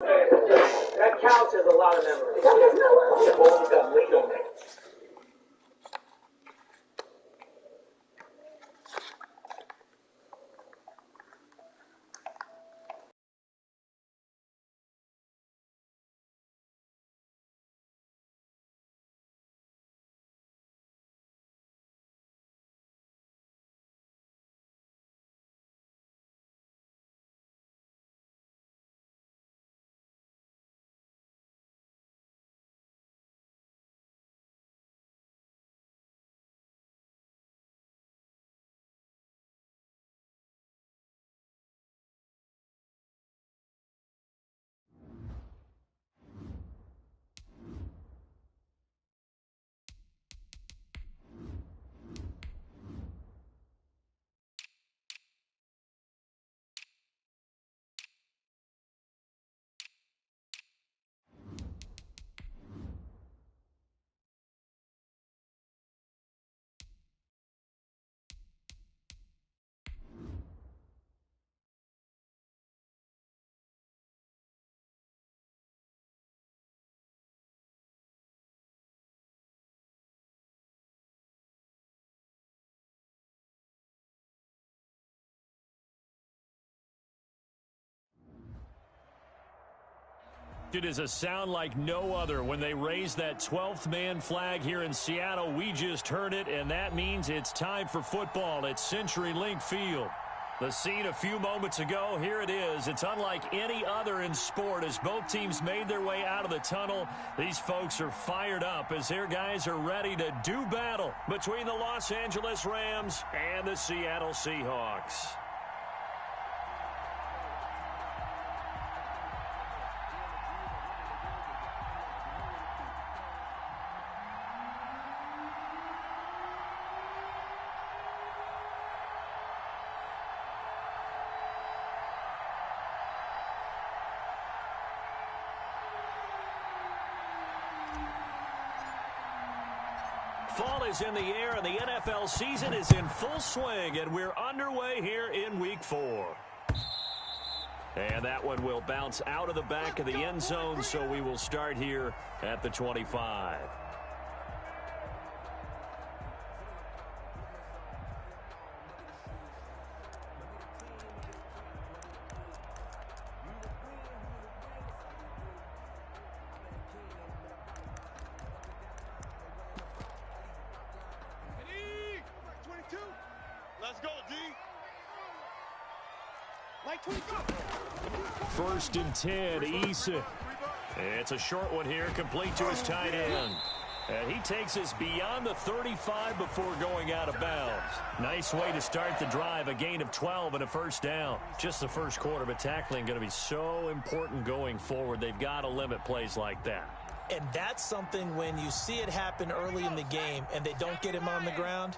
That counts as a lot of memories. The ball's got weight on it. It is a sound like no other when they raise that 12th man flag here in Seattle. We just heard it, and that means it's time for football at CenturyLink Field. The scene a few moments ago, here it is. It's unlike any other in sport as both teams made their way out of the tunnel. These folks are fired up as their guys are ready to do battle between the Los Angeles Rams and the Seattle Seahawks. Fall is in the air, and the NFL season is in full swing, and we're underway here in Week 4. And that one will bounce out of the back of the end zone, so we will start here at the 25. Let's go, D. First and 10, Issa. It's a short one here, complete to his tight end. And he takes us beyond the 35 before going out of bounds. Nice way to start the drive, a gain of 12 and a first down. Just the first quarter, but tackling going to be so important going forward. They've got to limit plays like that. And that's something when you see it happen early in the game and they don't get him on the ground,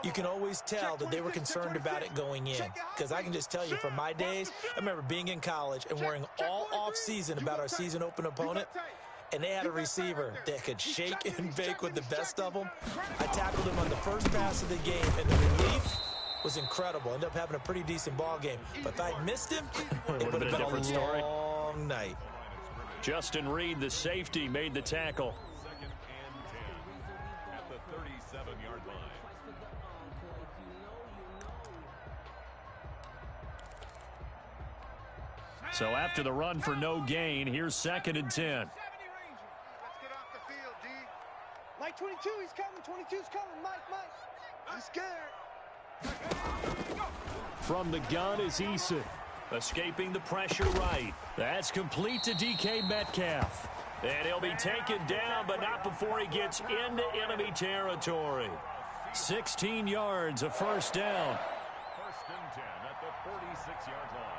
you can always tell that they were concerned about it going in. Because I can just tell you from my days, I remember being in college and worrying all off-season about our season open opponent, and they had a receiver that could shake and bake with the best of them. I tackled him on the first pass of the game, and the relief was incredible. Ended up having a pretty decent ball game. But if I'd missed him, it would have been a different story. Long night. Justin Reed, the safety, made the tackle. Second and 10 at the 37-yard line. So after the run for no gain, here's second and 10. Let's get off the field, D. Mike 22, he's coming. 22's coming. Mike. I'm scared. From the gun is Issa. Escaping the pressure right. That's complete to DK Metcalf. And he'll be taken down, but not before he gets into enemy territory. 16 yards, a first down. First and 10 at the 46-yard line.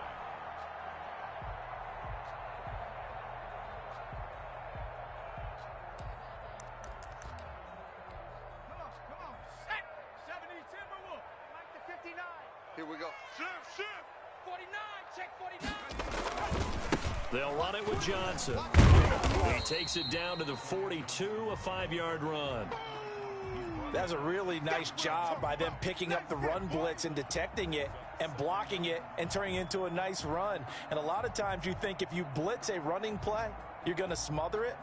Come on. Set. 70 Timberwolf. Mike the 59. Here we go. Shift. 49. Check 49. They'll run it with Johnson. He takes it down to the 42, a 5-yard run. That was a really nice job by them picking up the run blitz and detecting it. and blocking it and turning it into a nice run. And a lot of times you think if you blitz a running play, you're going to smother it.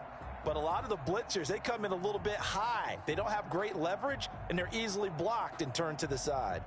But a lot of the blitzers, they come in a little bit high. They don't have great leverage, and they're easily blocked and turned to the side.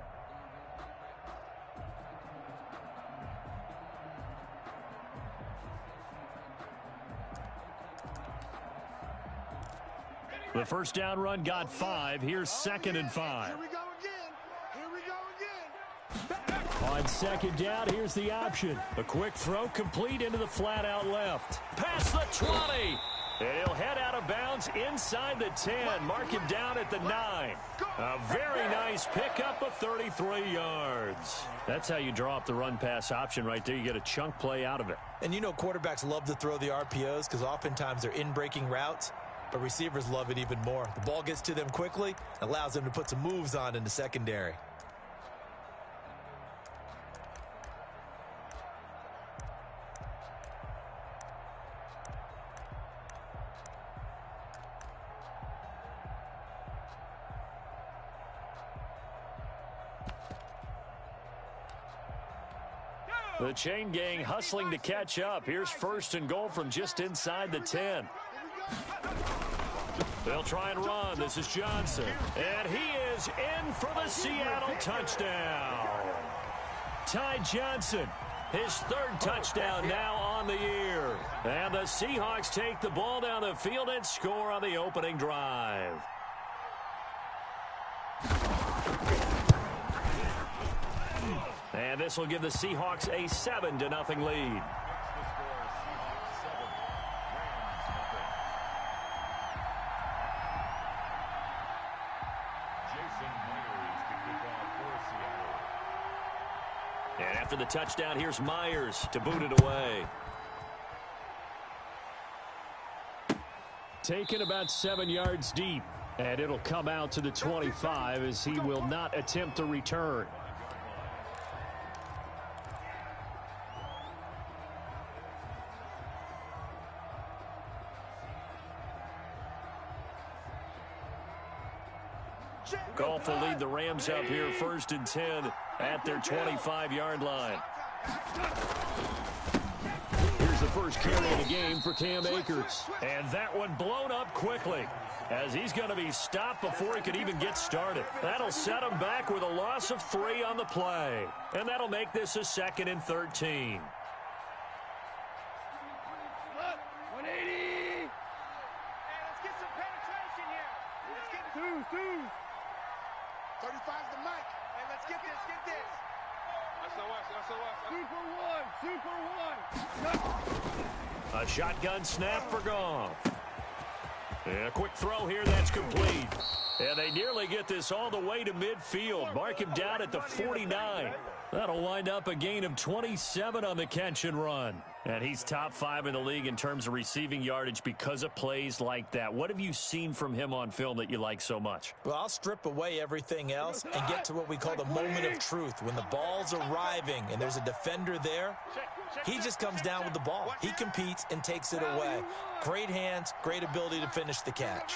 The first down run got 5. Here's 2nd and 5. Here we go again. Here we go again. On second down, here's the option. A quick throw complete into the flat out left. Past the 20. And he'll head out of bounds inside the 10. Mark him down at the 9. A very nice pickup of 33 yards. That's how you draw up the run-pass option right there. You get a chunk play out of it. And you know quarterbacks love to throw the RPOs because oftentimes they're in-breaking routes. But receivers love it even more. The ball gets to them quickly, allows them to put some moves on in the secondary. The chain gang hustling to catch up. Here's 1st and goal from just inside the 10. They'll try and run. This is Johnson. And he is in for the Seattle touchdown. Ty Johnson, his 3rd touchdown now on the year. And the Seahawks take the ball down the field and score on the opening drive. And this will give the Seahawks a 7-0 lead. And after the touchdown, here's Myers to boot it away. Taken about 7 yards deep. And it'll come out to the 25 as he will not attempt a return. Goff will lead the Rams up here 1st and 10 at their 25-yard line. Here's the first carry of the game for Cam Akers. And that one blown up quickly as he's going to be stopped before he could even get started. That'll set him back with a loss of 3 on the play. And that'll make this a 2nd and 13. 180. Hey, let's get some penetration here. Let's get two. 35's the mic. Hey, let's get this. Super one. A shotgun snap for Goff. And a quick throw here that's complete. And they nearly get this all the way to midfield. Mark him down at the 49. That'll wind up a gain of 27 on the catch and run. And he's top 5 in the league in terms of receiving yardage because of plays like that. What have you seen from him on film that you like so much? Well, I'll strip away everything else and get to what we call the moment of truth. When the ball's arriving and there's a defender there, he just comes down with the ball. He competes and takes it away. Great hands, great ability to finish the catch.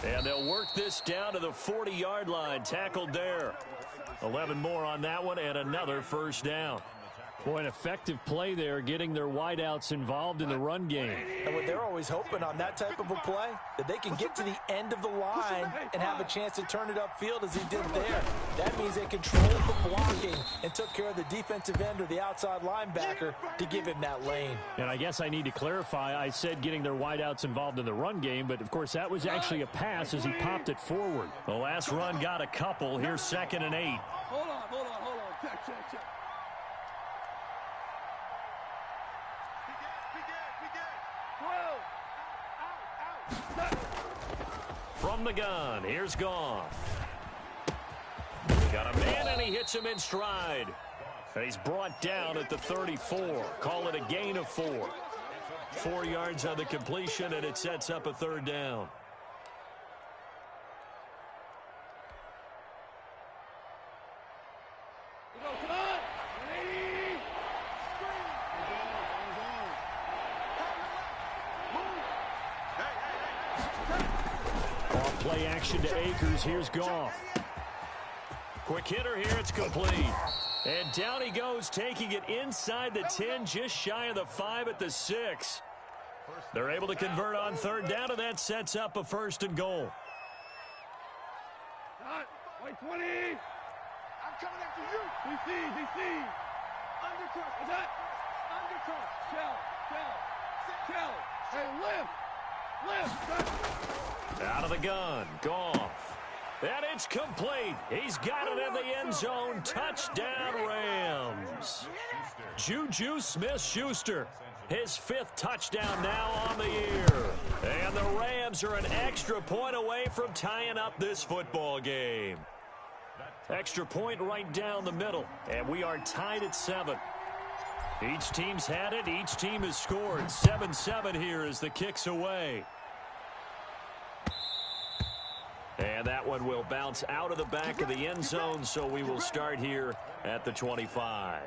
And they'll work this down to the 40-yard line. Tackled there. 11 more on that one and another first down. Boy, an effective play there, getting their wideouts involved in the run game. And what they're always hoping on that type of a play, that they can get to the end of the line and have a chance to turn it upfield as he did there. That means they controlled the blocking and took care of the defensive end or the outside linebacker to give him that lane. And I guess I need to clarify, I said getting their wideouts involved in the run game, but of course that was actually a pass as he popped it forward. The last run got a couple. Here's 2nd and 8. Hold on. Check. From the gun, here's Goff. Got a man and he hits him in stride. And he's brought down at the 34. Call it a gain of 4. 4 yards on the completion, and it sets up a 3rd down. Play action to Akers. Here's Goff. Quick hitter here. It's complete. And down he goes, taking it inside the 10, just shy of the 5 at the 6. They're able to convert on third down, and that sets up a 1st and goal. White 20. I'm coming after you. DC. Undercut. What's that? Undercut. Shell. Hey, lift. Out of the gun. Goff. And it's complete. He's got it in the end zone. Touchdown, Rams. Juju Smith-Schuster. His 5th touchdown now on the year. And the Rams are an extra point away from tying up this football game. Extra point right down the middle. And we are tied at 7. Each team's had it. Each team has scored. 7-7 here as the kick's away. And that one will bounce out of the back of the end zone, so we will start here at the 25.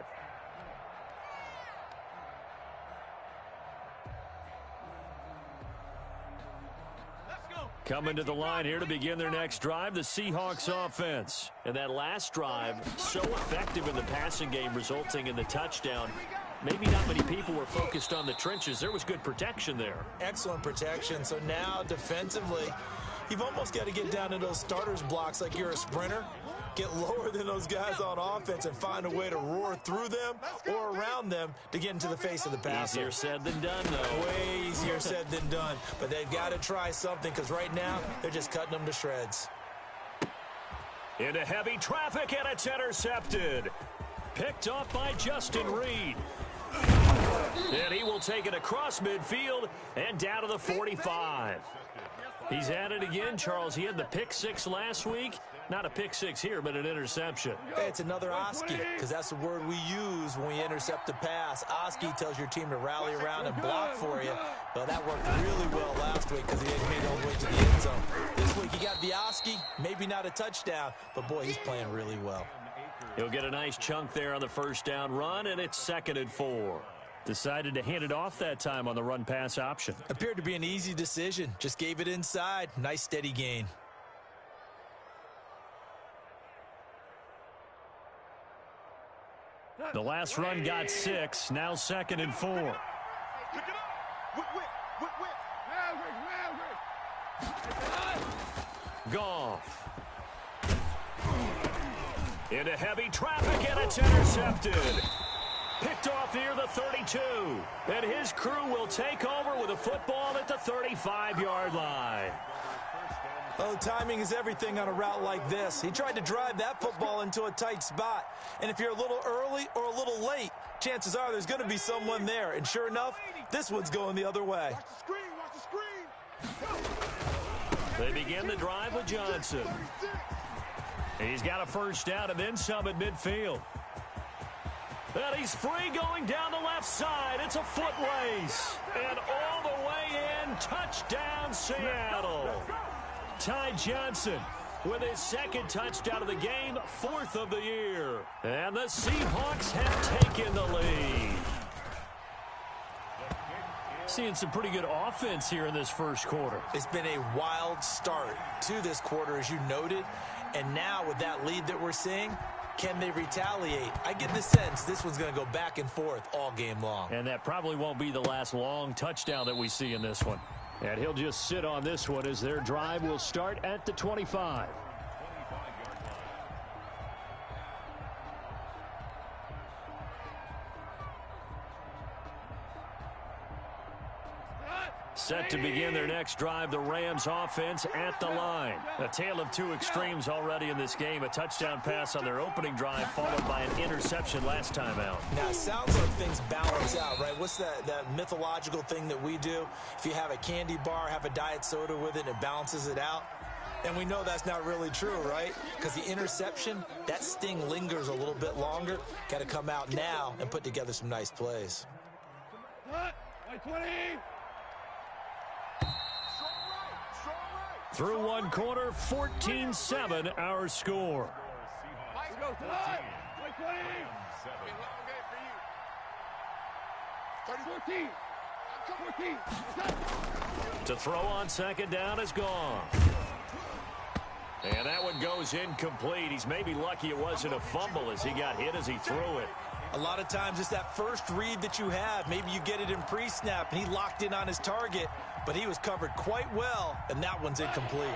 Coming to the line here to begin their next drive, the Seahawks offense. And that last drive, so effective in the passing game, resulting in the touchdown. Maybe not many people were focused on the trenches. There was good protection there. Excellent protection. So now defensively, you've almost got to get down to those starters blocks like you're a sprinter. Get lower than those guys on offense and find a way to roar through them or around them to get into the face of the passer. Easier said than done, though. Way easier said than done. But they've got to try something because right now they're just cutting them to shreds. Into heavy traffic, and it's intercepted. Picked off by Justin Reed. And he will take it across midfield and down to the 45. He's at it again, Charles. He had the pick 6 last week. Not a pick 6 here, but an interception. Hey, it's another Oski, because that's the word we use when we intercept a pass. Oski tells your team to rally around and block for you. Well, that worked really well last week because he didn't make it all the way to the end zone. This week he got the Oski, maybe not a touchdown, but boy, he's playing really well. He'll get a nice chunk there on the 1st down run, and it's 2nd and 4. Decided to hand it off that time on the run-pass option. Appeared to be an easy decision. Just gave it inside. Nice steady gain. The last run got 6. Now 2nd and 4. Pick it up. Whip. Goff. Into heavy traffic, and it's intercepted. Picked off near the 32. And his crew will take over with a football at the 35-yard line. Oh, timing is everything on a route like this. He tried to drive that football into a tight spot. And if you're a little early or a little late, chances are there's going to be someone there. And sure enough, this one's going the other way. Watch the screen. They begin the drive with Johnson. He's got a 1st down and then some at midfield. And he's free going down the left side. It's a foot race. And all the way in, touchdown Seattle. Ty Johnson with his 2nd touchdown of the game, 4th of the year. And the Seahawks have taken the lead. Seeing some pretty good offense here in this 1st quarter. It's been a wild start to this quarter, as you noted. And now with that lead that we're seeing, can they retaliate? I get the sense this one's going to go back and forth all game long. And that probably won't be the last long touchdown that we see in this one. And he'll just sit on this one as their drive will start at the 25. Set to begin their next drive, the Rams offense at the line. A tale of 2 extremes already in this game. A touchdown pass on their opening drive, followed by an interception last time out. Now, it sounds like things balance out, right? What's that mythological thing that we do? If you have a candy bar, have a diet soda with it, and it balances it out. And we know that's not really true, right? Because the interception, that sting lingers a little bit longer. Got to come out now and put together some nice plays. 20. Through one quarter, 14-7 our score. Let's go, 20. 14. To throw on 2nd down is gone. And that one goes incomplete. He's maybe lucky it wasn't a fumble as he got hit as he threw it. A lot of times it's that first read that you have. Maybe you get it in pre-snap, and he locked in on his target, but he was covered quite well, and that one's incomplete.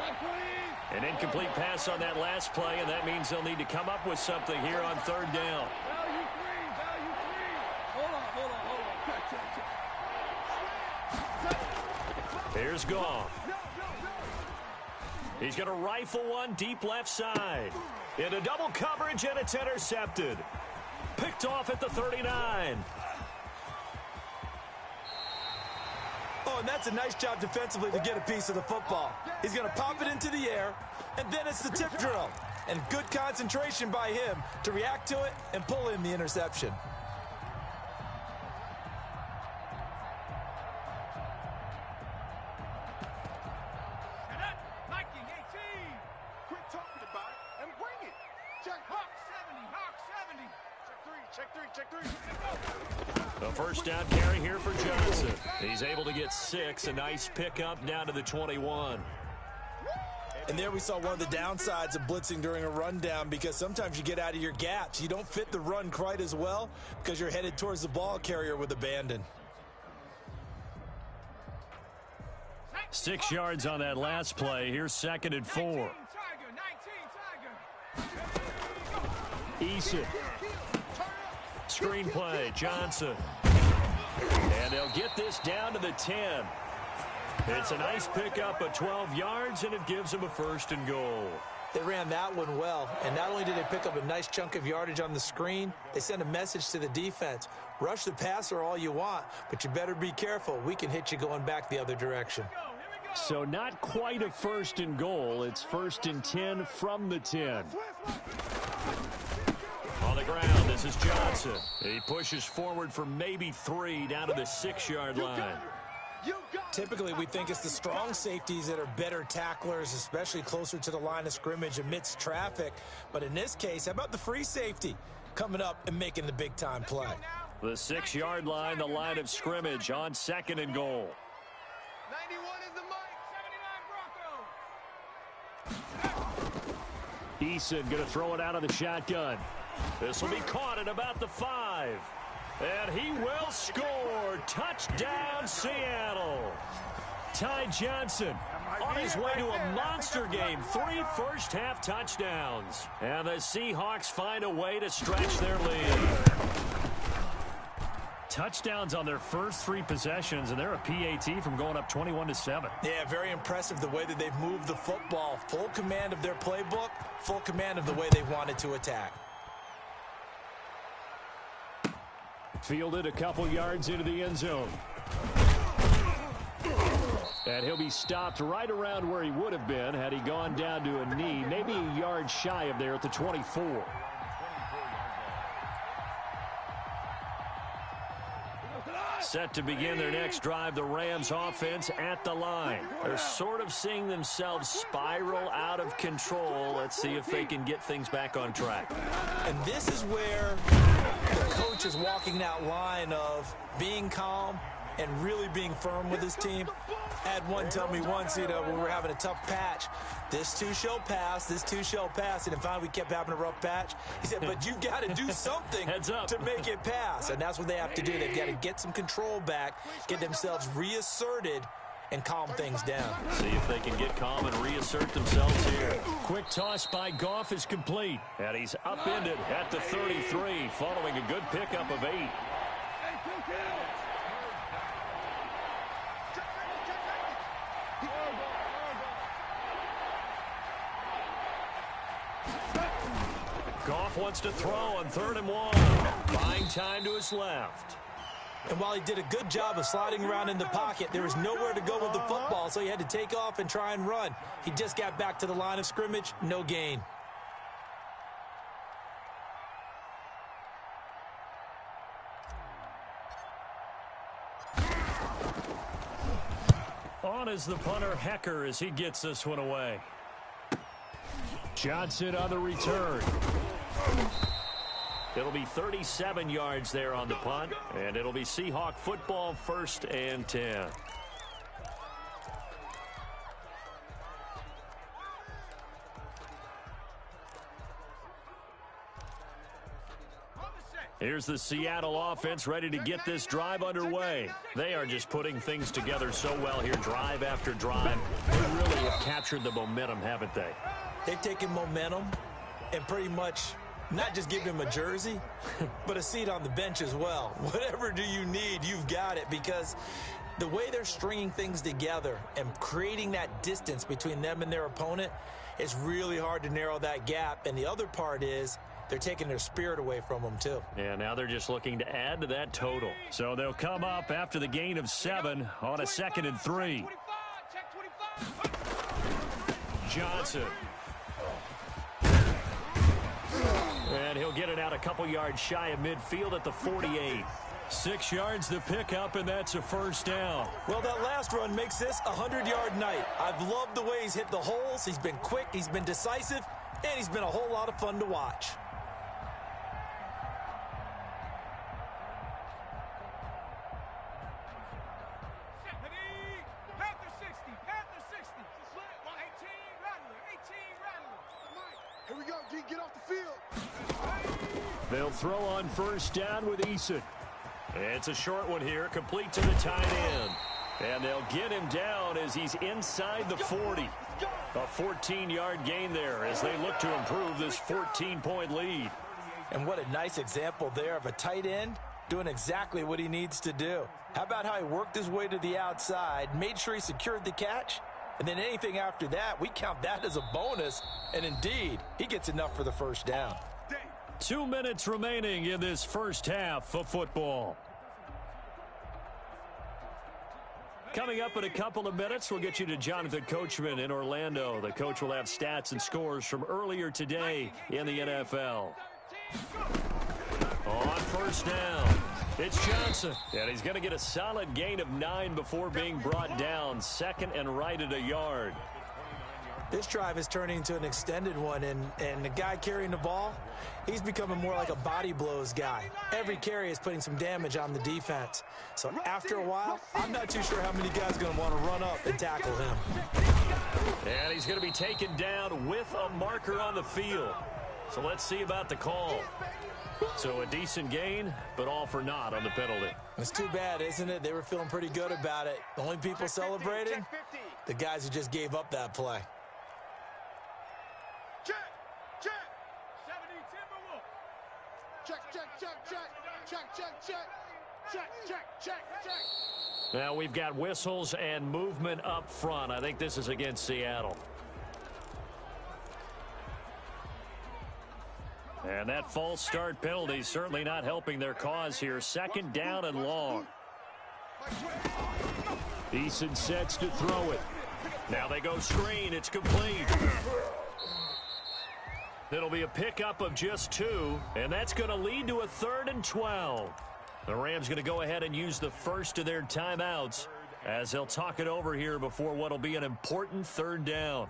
An incomplete pass on that last play, and that means they'll need to come up with something here on third down. Value three. Hold on. Here's Goff. He's going to rifle one deep left side. Into double coverage, and it's intercepted. Picked off at the 39. Oh, and that's a nice job defensively to get a piece of the football. He's going to pop it into the air, and then it's the tip drill. And good concentration by him to react to it and pull in the interception. Quit talking about it and bring it. Check Hawk 70. Check three. A first down carry here for Johnson. He's able to get 6. A nice pickup down to the 21. And there we saw one of the downsides of blitzing during a rundown, because sometimes you get out of your gaps. You don't fit the run quite as well because you're headed towards the ball carrier with abandon. 6 yards on that last play. Here's 2nd and 4. Eason. Screen play, Johnson. And they'll get this down to the 10. It's a nice pickup of 12 yards, and it gives them a 1st and goal. They ran that one well, and not only did they pick up a nice chunk of yardage on the screen, they sent a message to the defense. Rush the passer all you want, but you better be careful. We can hit you going back the other direction. So not quite a 1st and goal. It's 1st and 10 from the 10. On the ground, this is Johnson. He pushes forward for maybe 3 down to the 6-yard line. Typically, we think it's the strong safeties that are better tacklers, especially closer to the line of scrimmage amidst traffic. But in this case, how about the free safety coming up and making the big-time play? The 6-yard line, the line of scrimmage on 2nd and goal. 91 is the mic. 79 Bronco. Eason going to throw it out of the shotgun. This will be caught at about the 5. And he will score. Touchdown, Seattle. Ty Johnson on his way to a monster game. 3 first-half touchdowns. And the Seahawks find a way to stretch their lead. Touchdowns on their first 3 possessions, and they're a PAT from going up 21-7. Yeah, very impressive the way that they've moved the football. Full command of their playbook, full command of the way they wanted to attack. Fielded a couple yards into the end zone. And he'll be stopped right around where he would have been had he gone down to a knee, maybe a yard shy of there at the 24. Set to begin their next drive, the Rams offense at the line. They're sort of seeing themselves spiral out of control. Let's see if they can get things back on track. And this is where the coach is walking that line of being calm and really being firm with his team. I had one tell me once, when we were having a tough patch, this too shall pass, this too shall pass. And finally we kept having a rough patch. He said, but you've got to do something to make it pass. And that's what they have to do. They've got to get some control back, get themselves reasserted, and calm things down. See if they can get calm and reassert themselves here. Quick toss by Goff is complete. And he's upended at the 33, following a good pickup of 8. Goff wants to throw on 3rd and 1. Buying time to his left. And while he did a good job of sliding around in the pocket, there was nowhere to go with the football, so he had to take off and try and run. He just got back to the line of scrimmage, no gain. On is the punter, Hecker, as he gets this one away. Johnson on the return. It'll be 37 yards there on the punt, and it'll be Seahawk football, 1st and 10. Here's the Seattle offense ready to get this drive underway. They are just putting things together so well here, drive after drive. They really have captured the momentum, haven't they? They've taken momentum and pretty much not just give him a jersey, but a seat on the bench as well. Whatever do you need, you've got it, because the way they're stringing things together and creating that distance between them and their opponent, it's really hard to narrow that gap. And the other part is they're taking their spirit away from them, too. Yeah, now they're just looking to add to that total. So they'll come up after the gain of 7 on a 2nd and 3. Johnson. And he'll get it out a couple yards shy of midfield at the 48. 6 yards to pick up, and that's a first down. Well, that last run makes this a 100-yard night. I've loved the way he's hit the holes. He's been quick, he's been decisive, and he's been a whole lot of fun to watch. Here we go, D, get off the field. They'll throw on first down with Eason. It's a short one here, complete to the tight end. And they'll get him down as he's inside the 40. A 14-yard gain there as they look to improve this 14-point lead. And what a nice example there of a tight end doing exactly what he needs to do. How about how he worked his way to the outside, made sure he secured the catch, and then anything after that, we count that as a bonus. And indeed, he gets enough for the first down. 2 minutes remaining in this first half of football. Coming up in a couple of minutes, we'll get you to Jonathan Coachman in Orlando. The coach will have stats and scores from earlier today in the NFL. On first down, it's Johnson. And he's going to get a solid gain of 9 before being brought down. 2nd and right at a yard. This drive is turning into an extended one, and the guy carrying the ball, he's becoming more like a body blows guy. Every carry is putting some damage on the defense. So after a while, I'm not too sure how many guys are going to want to run up and tackle him. And he's going to be taken down with a marker on the field. So let's see about the call. So a decent gain, but all for naught on the penalty. It's too bad, isn't it? They were feeling pretty good about it. The only people celebrating, the guys who just gave up that play. Now we've got whistles and movement up front. I think this is against Seattle. And that false start penalty certainly not helping their cause here. 2nd down and long. Eason sets to throw it. Now they go screen. It's complete. It'll be a pickup of just 2, and that's going to lead to a 3rd and 12. The Rams going to go ahead and use the first of their timeouts as they'll talk it over here before what will be an important 3rd down.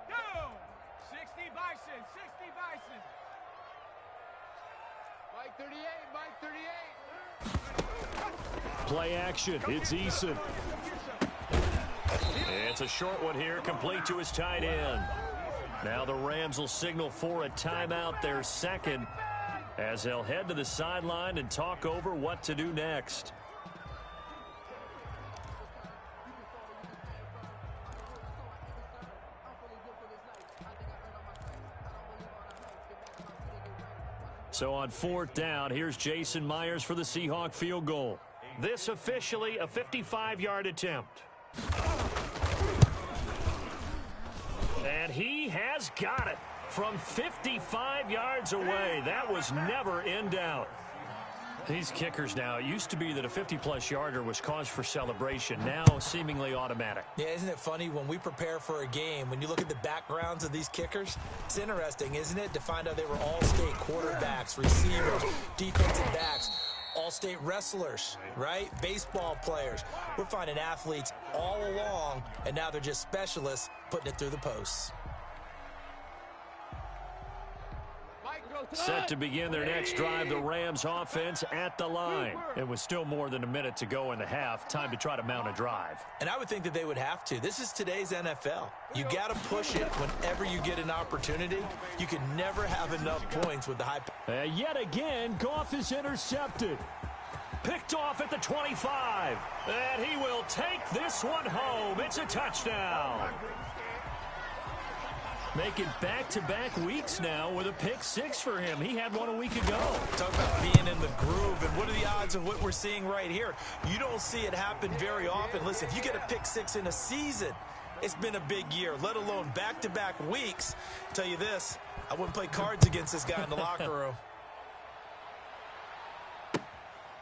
Go! 60 Bison, 60 Bison. Mike 38, Mike 38. Play action. It's Eason. It's a short one here, complete to his tight end. Now the Rams will signal for a timeout, their 2nd, as they'll head to the sideline and talk over what to do next. So on 4th down, here's Jason Myers for the Seahawk field goal. This officially a 55-yard attempt. And he has got it from 55 yards away. That was never in doubt. These kickers now, it used to be that a 50-plus yarder was cause for celebration. Now seemingly automatic. Yeah, isn't it funny when we prepare for a game, when you look at the backgrounds of these kickers, it's interesting, isn't it, to find out they were all-state quarterbacks, receivers, defensive backs, all-state wrestlers, right? Baseball players. We're finding athletes all along, and now they're just specialists putting it through the posts. Mike goes Set to begin their next drive, the Rams offense at the line. It was still more than a minute to go in the half. Time to try to mount a drive. And I would think that they would have to. This is today's NFL. You got to push it whenever you get an opportunity. You can never have enough points with the high. Yet again, Goff is intercepted. Picked off at the 25. And he will take this one home. It's a touchdown. Making back-to-back weeks now with a pick six for him. He had one a week ago. Talk about being in the groove, and what are the odds of what we're seeing right here? You don't see it happen very often. Listen, if you get a pick six in a season, it's been a big year, let alone back-to-back weeks. I'll tell you this, I wouldn't play cards against this guy in the locker room.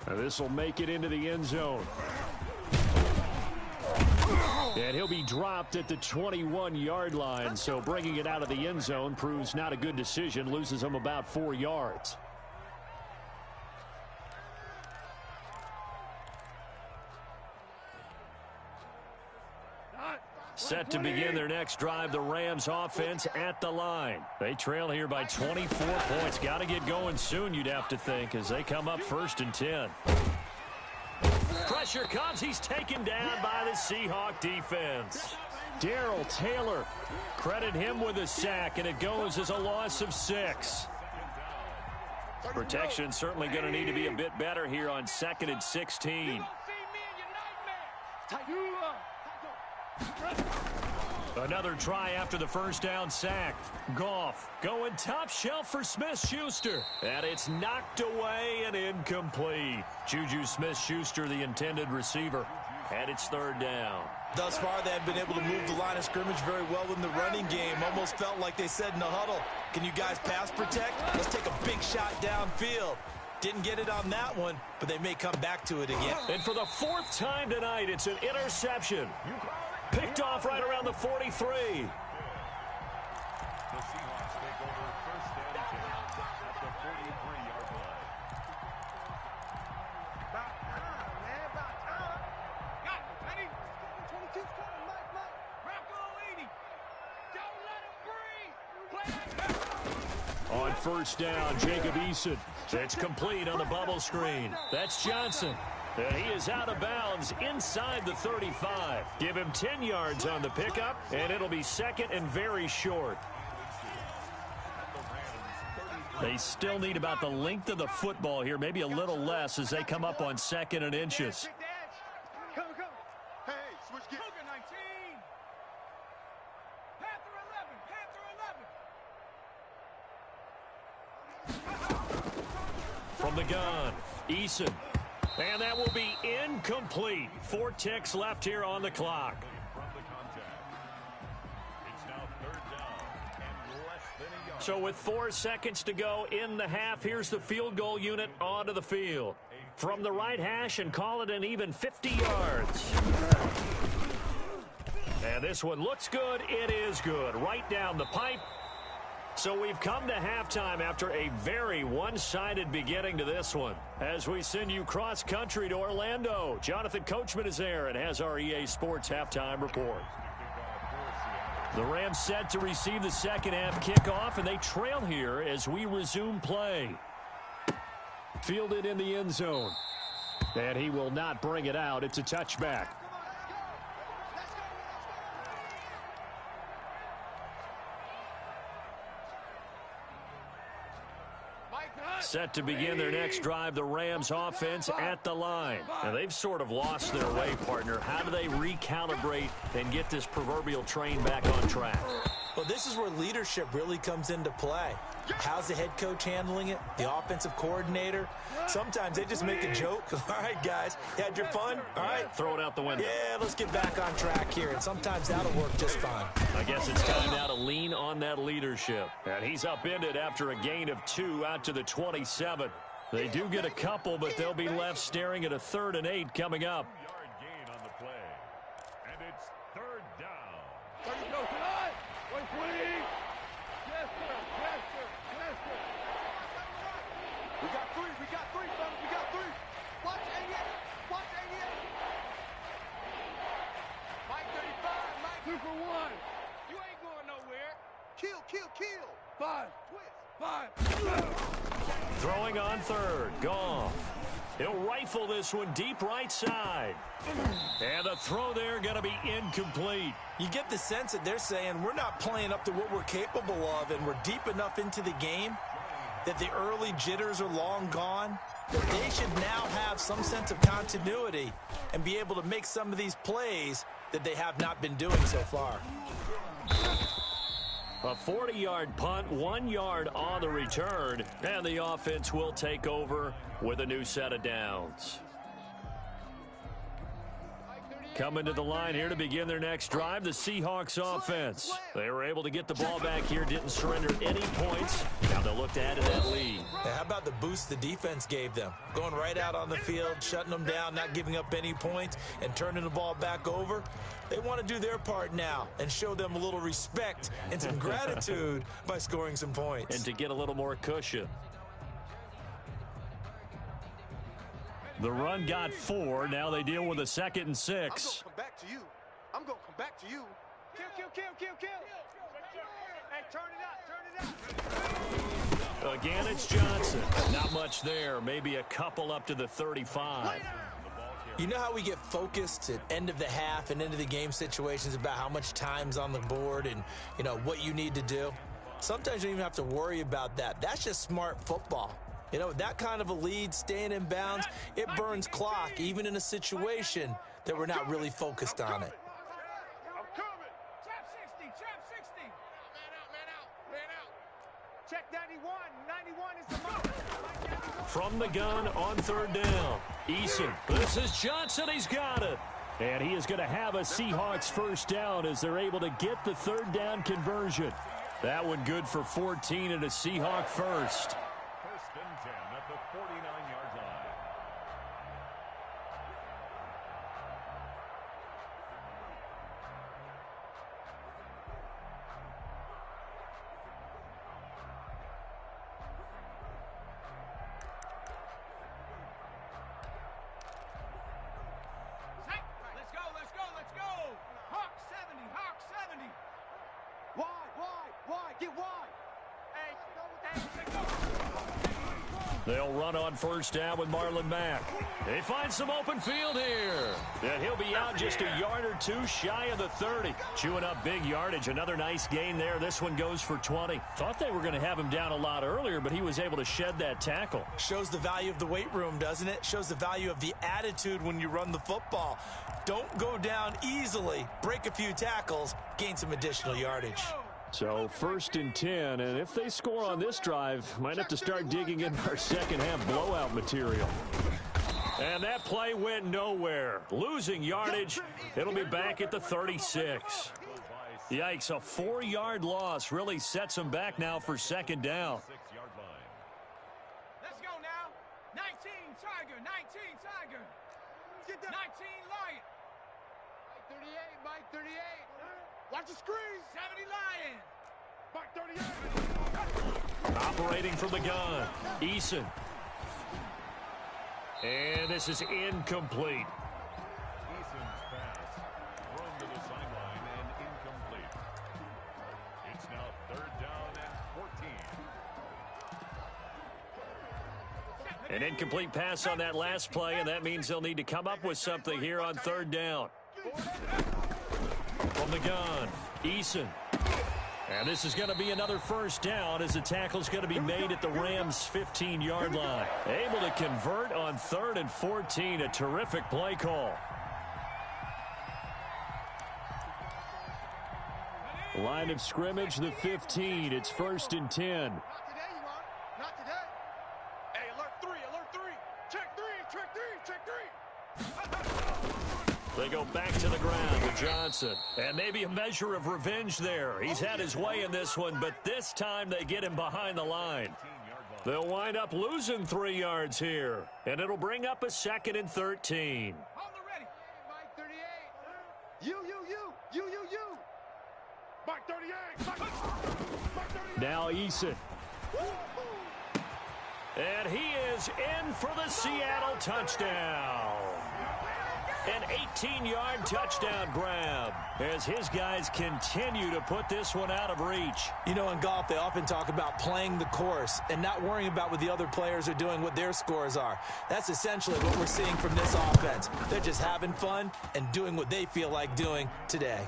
This will make it into the end zone. And he'll be dropped at the 21-yard line, so bringing it out of the end zone proves not a good decision, loses him about 4 yards. Set to begin their next drive, the Rams offense at the line. They trail here by 24 points. Got to get going soon, you'd have to think, as they come up 1st and 10. Pressure comes. He's taken down by the Seahawks defense. Darrell Taylor, credit him with a sack, and it goes as a loss of 6. Protection certainly going to need to be a bit better here on 2nd and 16. Another try after the first down sack. Goff going top shelf for Smith-Schuster. And it's knocked away and incomplete. Juju Smith-Schuster, the intended receiver. And it's 3rd down. Thus far, they have been able to move the line of scrimmage very well in the running game. Almost felt like they said in the huddle, can you guys pass protect? Let's take a big shot downfield. Didn't get it on that one, but they may come back to it again. And for the 4th time tonight, it's an interception. Picked off right around the 43. The Seahawks take over 1st and 10 at the 43-yard line. About time, man. About time. Got it. Ready? 22's coming, Mike. Rocco 80. Don't let him breathe. On 1st down, Jacob Eason. It's complete on the bubble screen. That's Johnson. And he is out of bounds inside the 35. Give him 10 yards on the pickup, and it'll be 2nd and very short. They still need about the length of the football here, maybe a little less as they come up on 2nd and inches. Come. Hey, switch gears. Cougar 19. Panther 11. From the gun, Eason. And that will be incomplete. 4 ticks left here on the clock. From the contact. It's now 3rd down and less than a yard. So with 4 seconds to go in the half, here's the field goal unit onto the field. From the right hash and call it an even 50 yards. And this one looks good. It is good. Right down the pipe. So we've come to halftime after a very one-sided beginning to this one. As we send you cross-country to Orlando, Jonathan Coachman is there and has our EA Sports halftime report. The Rams set to receive the second half kickoff, and they trail here as we resume play. Fielded in the end zone. And he will not bring it out. It's a touchback. Set to begin their next drive, the Rams offense at the line. Now, they've sort of lost their way, partner. How do they recalibrate and get this proverbial train back on track? Well, this is where leadership really comes into play. How's the head coach handling it? The offensive coordinator? Sometimes they just make a joke. All right, guys, you had your fun? All right. Throw it out the window. Yeah, let's get back on track here, and sometimes that'll work just fine. I guess it's time now to lean on that leadership. And he's upended after a gain of 2 out to the 27. They do get a couple, but they'll be left staring at a 3rd and 8 coming up. 2-yard gain on the play. And it's 3rd down. 30 goes tonight. 120. Yes, sir. We got 3, fellas. We got 3. Watch 88. Mike 35. Mike 2 for 1. You ain't going nowhere. Kill. 5. Twist. Throwing on third. Goff. He'll rifle this one deep right side. And the throw there going to be incomplete. You get the sense that they're saying we're not playing up to what we're capable of, and we're deep enough into the game that the early jitters are long gone. That they should now have some sense of continuity and be able to make some of these plays that they have not been doing so far. A 40-yard punt, 1 yard on the return, and the offense will take over with a new set of downs. Coming to the line here to begin their next drive, the Seahawks offense. They were able to get the ball back here, didn't surrender any points. Now they'll look to add to that lead. Now, how about the boost the defense gave them? Going right out on the field, shutting them down, not giving up any points, and turning the ball back over. They want to do their part now and show them a little respect and some gratitude by scoring some points. And to get a little more cushion. The run got 4. Now they deal with a 2nd and 6. I'm going to come back to you. I'm going to come back to you. Kill. Hey, turn it up. Again, it's Johnson. Not much there. Maybe a couple up to the 35. You know how we get focused at end of the half and end of the game situations about how much time's on the board and, you know, what you need to do? Sometimes you don't even have to worry about that. That's just smart football. You know, that kind of a lead, staying in bounds, it burns clock, even in a situation that we're not really focused on it. I'm coming. Trap 60. Man out. Check 91. 91 is the mark. From the gun on 3rd down. Eason. This is Johnson. He's got it. And he is going to have a Seahawks 1st down as they're able to get the 3rd down conversion. That one good for 14 and a Seahawk 1st. 1st and 10 at the 49-yard line. Let's go. Hawk 70. Wide. Get wide. They'll run on 1st down with Marlon Mack. They find some open field here. And he'll be out just a yard or 2 shy of the 30. Chewing up big yardage. Another nice gain there. This one goes for 20. Thought they were going to have him down a lot earlier, but he was able to shed that tackle. Shows the value of the weight room, doesn't it? Shows the value of the attitude when you run the football. Don't go down easily. Break a few tackles. Gain some additional yardage. So 1st and 10, and if they score on this drive, might have to start digging in our second half blowout material. And that play went nowhere. Losing yardage. It'll be back at the 36. Yikes, a 4-yard loss really sets them back now for 2nd down. 6-yard line. Let's go now. 19 Tiger. 19 Lion. Mike 38. Watch the screen. 70 Lion. Mike 38. Operating from the gun. Eason. And this is incomplete. Eason's pass thrown to the sideline and incomplete. It's now 3rd down and 14. An incomplete pass on that last play, and that means they'll need to come up with something here on 3rd down. From the gun, Eason. And this is going to be another 1st down as the tackle's going to be made at the Rams' 15-yard line. Able to convert on 3rd and 14. A terrific play call. Line of scrimmage, the 15. It's 1st and 10. Not today, you are. Not today. Hey, alert 3. Check 3. They go back to the ground to Johnson. And maybe a measure of revenge there. He's had his way in this one, but this time they get him behind the line. They'll wind up losing 3 yards here. And it'll bring up a 2nd and 13. Hold it ready. Mike 38. You. Mike 38. Mike 38. Now Eason. And he is in for the Seattle touchdown. An 18-yard touchdown grab as his guys continue to put this one out of reach. You know, in golf, they often talk about playing the course and not worrying about what the other players are doing, what their scores are. That's essentially what we're seeing from this offense. They're just having fun and doing what they feel like doing today.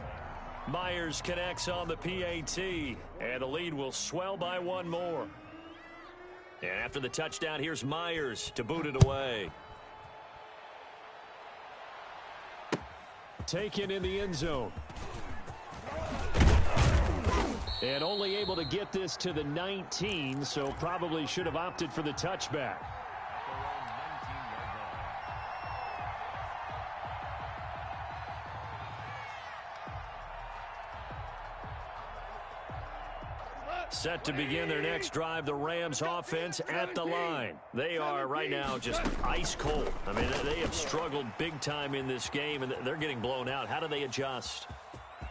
Myers connects on the PAT, and the lead will swell by one more. And after the touchdown, here's Myers to boot it away. Taken in the end zone. And only able to get this to the 19, so probably should have opted for the touchback. Set to begin their next drive, the Rams offense at the line. They are right now just ice cold. I mean, they have struggled big time in this game, and they're getting blown out. How do they adjust?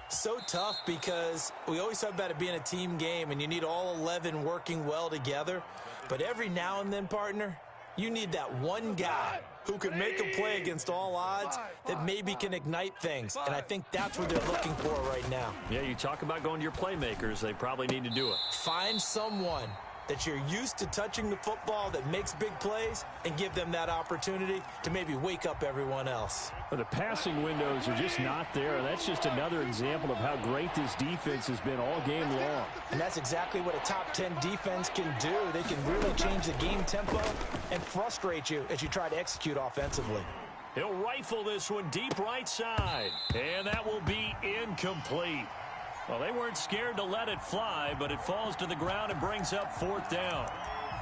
So tough because we always talk about it being a team game, and you need all 11 working well together. But every now and then, partner, you need that one guy who can make a play against all odds that maybe can ignite things. And I think that's what they're looking for right now. Yeah, you talk about going to your playmakers. They probably need to do it. Find someone that you're used to touching the football that makes big plays and give them that opportunity to maybe wake up everyone else. But the passing windows are just not there, and that's just another example of how great this defense has been all game long. And that's exactly what a top 10 defense can do. They can really change the game tempo and frustrate you as you try to execute offensively. He'll rifle this one deep right side, and that will be incomplete. Well, they weren't scared to let it fly, but it falls to the ground and brings up fourth down.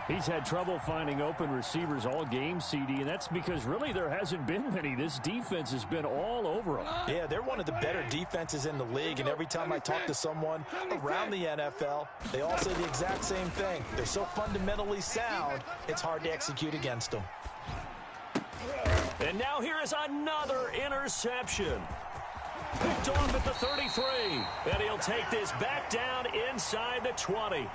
He's had trouble finding open receivers all game, CD, and that's because really there hasn't been many. This defense has been all over them. Yeah, they're one of the better defenses in the league, and every time I talk to someone around the NFL, they all say the exact same thing. They're so fundamentally sound, it's hard to execute against them. And now here is another interception. Picked off at the 33, and he'll take this back down inside the 20.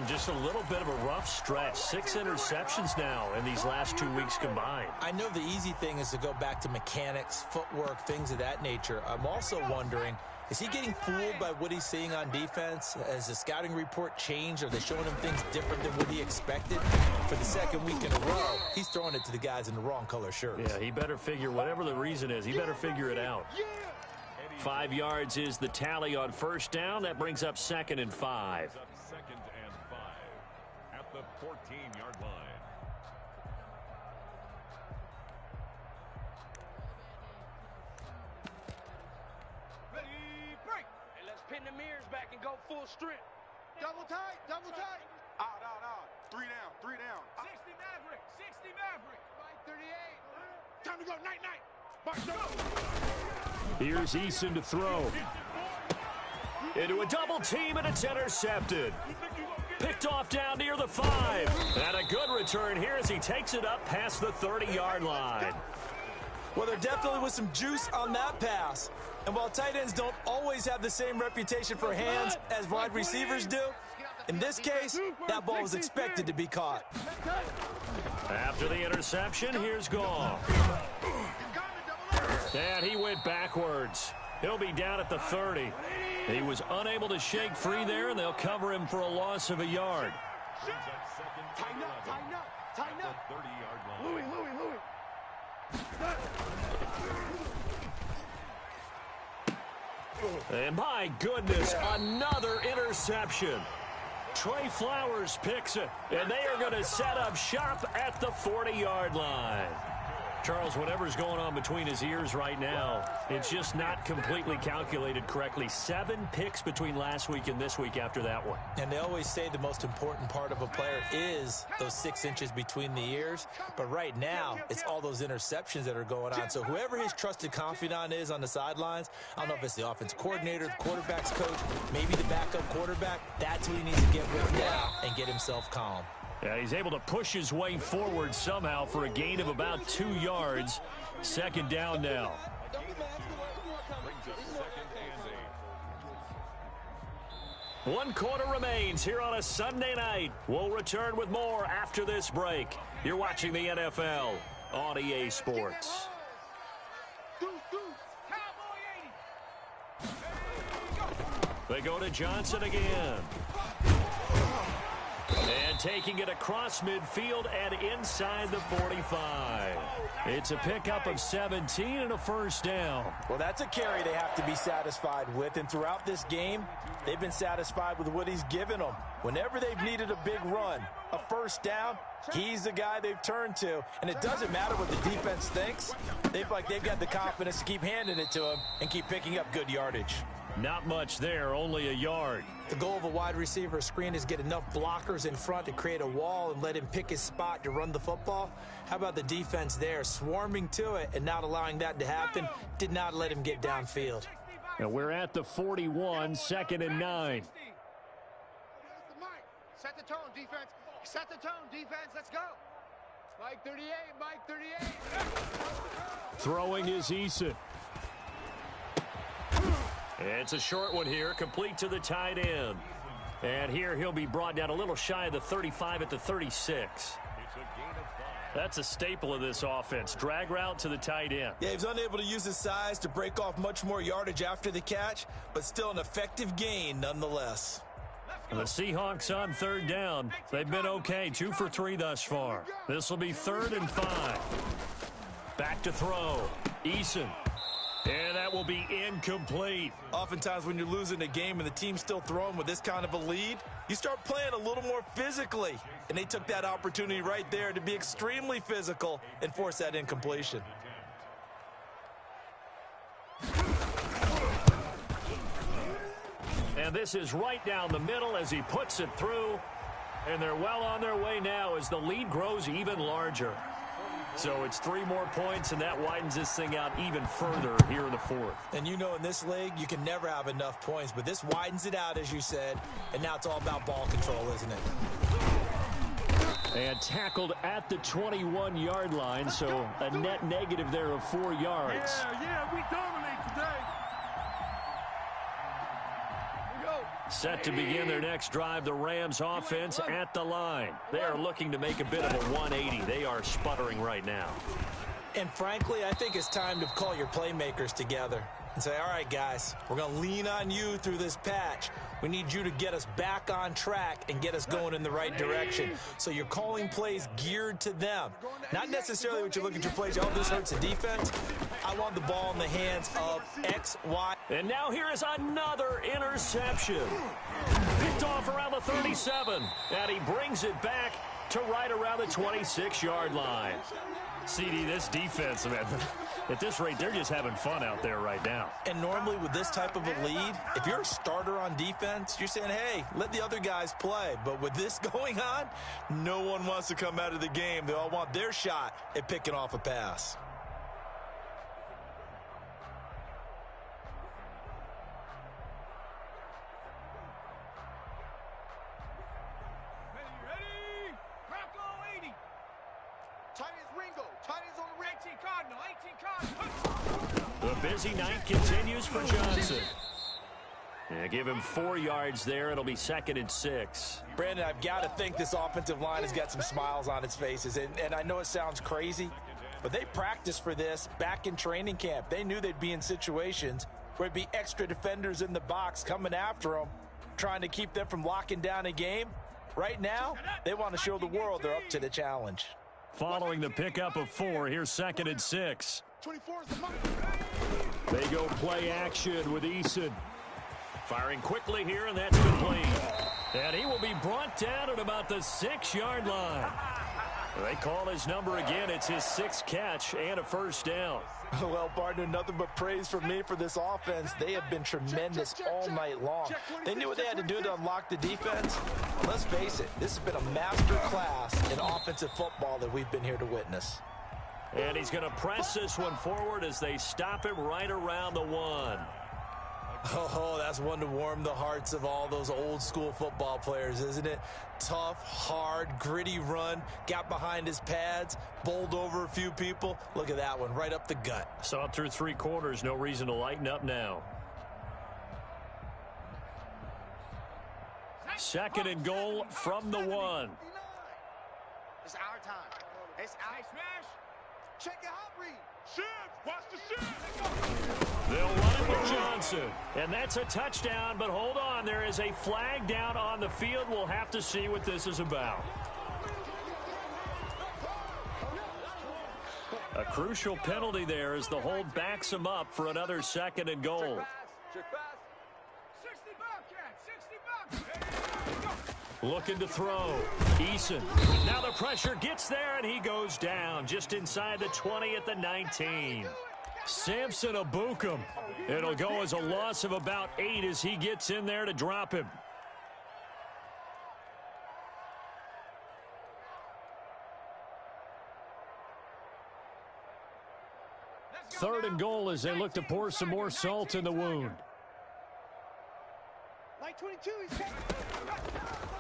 Just a little bit of a rough stretch. 6 interceptions now in these last 2 weeks combined. I know the easy thing is to go back to mechanics, footwork, things of that nature. I'm also wondering, is he getting fooled by what he's seeing on defense? Has the scouting report changed? Are they showing him things different than what he expected? For the second week in a row, he's throwing it to the guys in the wrong color shirts. Yeah, he better figure, whatever the reason is, he better figure it out. 5 yards is the tally on first down. That brings up 2nd and 5. Second and 5 at the 14-yard line. Ready, break. And let's pin the mirrors back and go full strength. Double tight, double tight. Out, out, out. 3 down, 3 down. 60 Maverick, 60 Maverick. 38. Time to go, night, night. Box go. Here's Eason to throw. Into a double team, and it's intercepted. Picked off down near the 5. And a good return here as he takes it up past the 30-yard line. Well, there definitely was some juice on that pass. And while tight ends don't always have the same reputation for hands as wide receivers do, in this case, that ball was expected to be caught. After the interception, here's Goff. And he went backwards. He'll be down at the 30. He was unable to shake free there, and they'll cover him for a loss of a yard. Tighten up, tighten up, tighten up. 30-yard line. Louis. And my goodness, another interception. Trey Flowers picks it, and they are going to set up shop at the 40-yard line. Charles, whatever's going on between his ears right now, it's just not completely calculated correctly. 7 picks between last week and this week after that one. And they always say the most important part of a player is those 6 inches between the ears. But right now, it's all those interceptions that are going on. So whoever his trusted confidant is on the sidelines, I don't know if it's the offensive coordinator, the quarterback's coach, maybe the backup quarterback, that's who he needs to get with now and get himself calm. Yeah, he's able to push his way forward somehow for a gain of about 2 yards. 2nd down now. Brings up 2nd and 8. 1 quarter remains here on a Sunday night. We'll return with more after this break. You're watching the NFL on EA Sports. They go to Johnson again. And taking it across midfield and inside the 45. It's a pickup of 17 and a first down. Well, that's a carry they have to be satisfied with. And throughout this game, they've been satisfied with what he's given them. Whenever they've needed a big run, a first down, he's the guy they've turned to. And it doesn't matter what the defense thinks. They've got the confidence to keep handing it to him and keep picking up good yardage. Not much there, only a yard. The goal of a wide receiver screen is get enough blockers in front to create a wall and let him pick his spot to run the football. How about the defense there, swarming to it and not allowing that to happen? Did not let him get downfield. And we're at the 41, 2nd and 9. Set the tone, defense. Set the tone, defense. Let's go. Mike 38, Mike 38. Throwing is Eason. It's a short one here, complete to the tight end. And here he'll be brought down a little shy of the 35 at the 36. That's a staple of this offense. Drag route to the tight end. Yeah, he was unable to use his size to break off much more yardage after the catch, but still an effective gain nonetheless. And the Seahawks on 3rd down. They've been okay, 2 for 3 thus far. This will be 3rd and 5. Back to throw. Eason. And that will be incomplete. Oftentimes when you're losing a game and the team's still throwing with this kind of a lead, you start playing a little more physically. And they took that opportunity right there to be extremely physical and force that incompletion. And this is right down the middle as he puts it through. And they're well on their way now as the lead grows even larger. So it's 3 more points, and that widens this thing out even further here in the 4th. And you know in this league, you can never have enough points, but this widens it out, as you said, and now it's all about ball control, isn't it? And tackled at the 21-yard line, so a net negative there of 4 yards. Yeah, we dominate today. Set to begin their next drive, the Rams offense at the line. They are looking to make a bit of a 180. They are sputtering right now. And frankly, I think it's time to call your playmakers together and say, all right, guys, we're going to lean on you through this patch. We need you to get us back on track and get us going in the right direction. So you're calling plays geared to them. Not necessarily what you look at your plays, oh, this hurts the defense. I want the ball in the hands of X, Y. And now here is another interception. Picked off around the 37. And he brings it back to right around the 26-yard line. CD, this defense, man, at this rate, they're just having fun out there right now. And normally with this type of a lead, if you're a starter on defense, you're saying, hey, let the other guys play. But with this going on, no one wants to come out of the game. They all want their shot at picking off a pass. The busy night continues for Johnson. Yeah, give him 4 yards there. It'll be 2nd and 6. Brandon, I've got to think this offensive line has got some smiles on its faces. And I know it sounds crazy, but they practiced for this back in training camp. They knew they'd be in situations where there'd be extra defenders in the box coming after them, trying to keep them from locking down a game. Right now, they want to show the world they're up to the challenge. Following the pickup of 4, here's 2nd and 6. They go play action with Eason. Firing quickly here, and that's complete. And he will be brought down at about the 6-yard line. They call his number again. It's his 6th catch and a first down. Well, partner, nothing but praise from me for this offense. They have been tremendous all night long. They knew what they had to do to unlock the defense. Let's face it, this has been a master class in offensive football that we've been here to witness. And he's going to press this one forward as they stop him right around the 1. Oh, that's one to warm the hearts of all those old school football players, isn't it? Tough, hard, gritty run, got behind his pads, bowled over a few people. Look at that one, right up the gut. Saw it through 3 quarters, no reason to lighten up now. 2nd and goal from the 1. It's our time. It's our smash. Check your hot read. Shift. Watch the shift. They'll run it with Johnson. And that's a touchdown, but hold on. There is a flag down on the field. We'll have to see what this is about. A crucial penalty there as the hold backs him up for another 2nd and goal. Looking to throw. Eason. Now the pressure gets there, and he goes down just inside the 20 at the 19. Samson Abukum. It'll go as a loss of about 8 as he gets in there to drop him. Third and goal as they look to pour some more salt in the wound.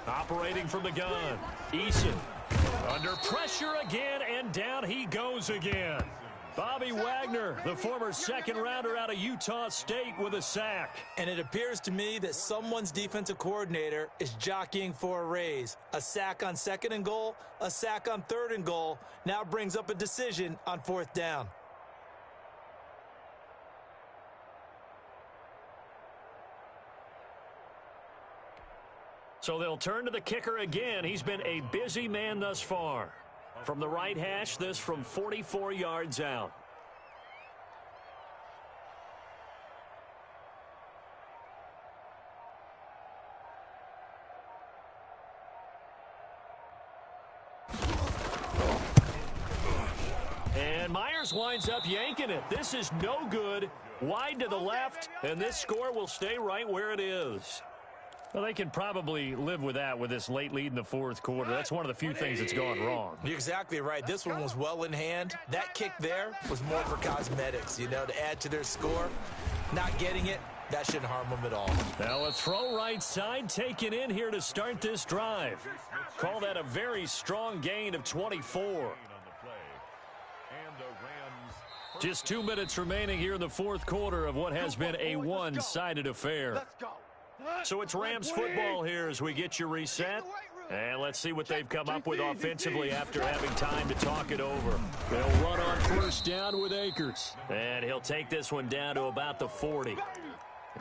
Operating from the gun. Eason. Under pressure again, and down he goes again. Bobby Wagner, the former 2nd rounder out of Utah State, with a sack. And it appears to me that someone's defensive coordinator is jockeying for a raise. A sack on 2nd and goal, a sack on 3rd and goal, now brings up a decision on 4th down. So they'll turn to the kicker again. He's been a busy man thus far. From the right hash, this from 44 yards out. And Myers winds up yanking it. This is no good. Wide to the left, and this score will stay right where it is. Well, they can probably live with that with this late lead in the 4th quarter. That's one of the few things that's gone wrong. You're exactly right. This one was well in hand. That kick there was more for cosmetics, you know, to add to their score. Not getting it, that shouldn't harm them at all. Now a throw right side taken in here to start this drive. Call that a very strong gain of 24. Just 2 minutes remaining here in the 4th quarter of what has been a one-sided affair. Let's go. So it's Rams football here as we get you reset. And let's see what they've come up with offensively after having time to talk it over. They'll run on 1st down with Akers. And he'll take this one down to about the 40.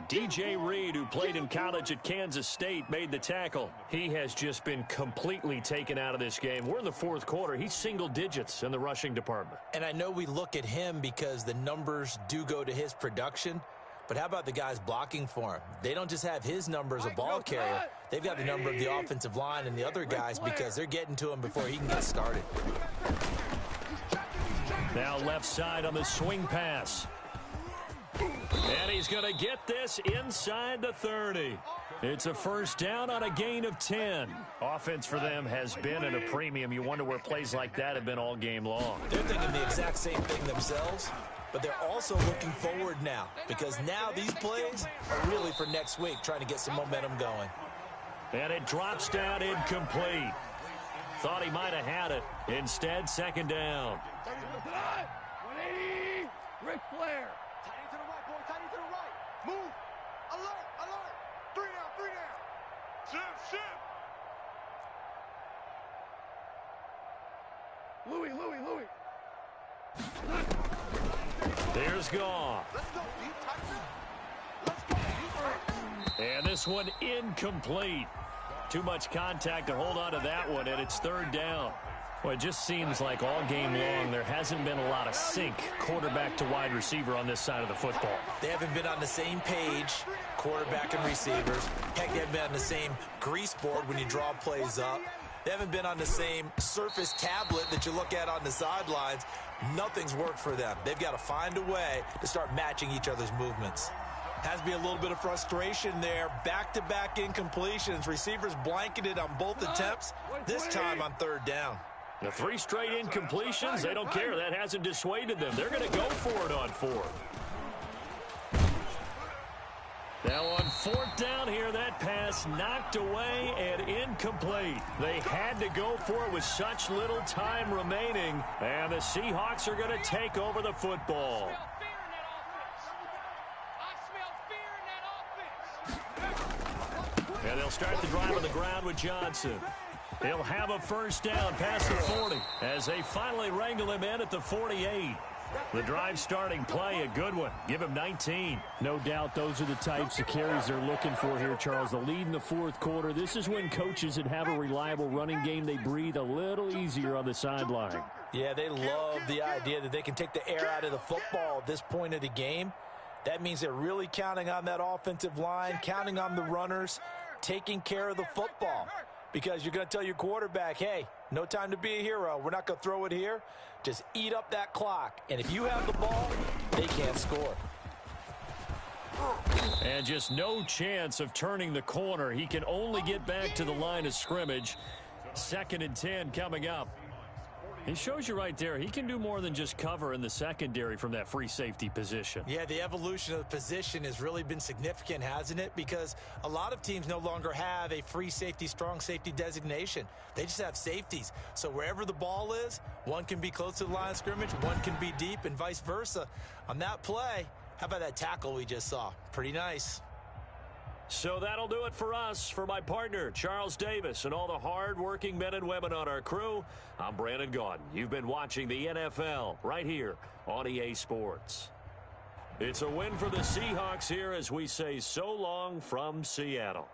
DJ Reed, who played in college at Kansas State, made the tackle. He has just been completely taken out of this game. We're in the 4th quarter. He's single digits in the rushing department. And I know we look at him because the numbers do go to his production. But how about the guys blocking for him? They don't just have his number as a ball carrier. They've got the number of the offensive line and the other guys because they're getting to him before he can get started. Now left side on the swing pass. And he's going to get this inside the 30. It's a 1st down on a gain of 10. Offense for them has been at a premium. You wonder where plays like that have been all game long. They're thinking the exact same thing themselves. But they're also looking forward now because now these plays are really for next week, trying to get some momentum going. And it drops down incomplete. Thought he might have had it. Instead, 2nd down. 180. Ric Flair. Tight to the right, boy. Tight to the right. Move. Alert. Alert. 3 down. 3 down. Shift. Shift. Louis. There's Goff. Let's go, deep Tyson. Let's go, deep. And this one incomplete. Too much contact to hold on to that one, and it's 3rd down. Well, it just seems like all game long there hasn't been a lot of sync quarterback to wide receiver on this side of the football. They haven't been on the same page, quarterback and receivers. Heck, they haven't been on the same grease board when you draw plays up. They haven't been on the same surface tablet that you look at on the sidelines. Nothing's worked for them. They've got to find a way to start matching each other's movements. Has to be a little bit of frustration there. Back-to-back incompletions. Receivers blanketed on both attempts, this time on 3rd down. The 3 straight incompletions, they don't care. That hasn't dissuaded them. They're going to go for it on 4th. Now on 4th down here, that pass knocked away and incomplete. They had to go for it with such little time remaining. And the Seahawks are going to take over the football. And they'll start the drive on the ground with Johnson. He'll have a first down past the 40 as they finally wrangle him in at the 48. The drive starting play, a good one. Give him 19. No doubt those are the types of carries they're looking for here, Charles. The lead in the fourth quarter. This is when coaches that have a reliable running game, they breathe a little easier on the sideline. Yeah, they love the idea that they can take the air out of the football at this point of the game. That means they're really counting on that offensive line, counting on the runners, taking care of the football. Because you're going to tell your quarterback, hey, no time to be a hero. We're not going to throw it here. Just eat up that clock. And if you have the ball, they can't score. And just no chance of turning the corner. He can only get back to the line of scrimmage. 2nd and 10 coming up. He shows you right there, he can do more than just cover in the secondary from that free safety position. Yeah, the evolution of the position has really been significant, hasn't it? Because a lot of teams no longer have a free safety, strong safety designation. They just have safeties. So wherever the ball is, one can be close to the line of scrimmage, one can be deep, and vice versa. On that play, how about that tackle we just saw? Pretty nice. So that'll do it for us. For my partner, Charles Davis, and all the hard-working men and women on our crew, I'm Brandon Gaudin. You've been watching the NFL right here on EA Sports. It's a win for the Seahawks here as we say so long from Seattle.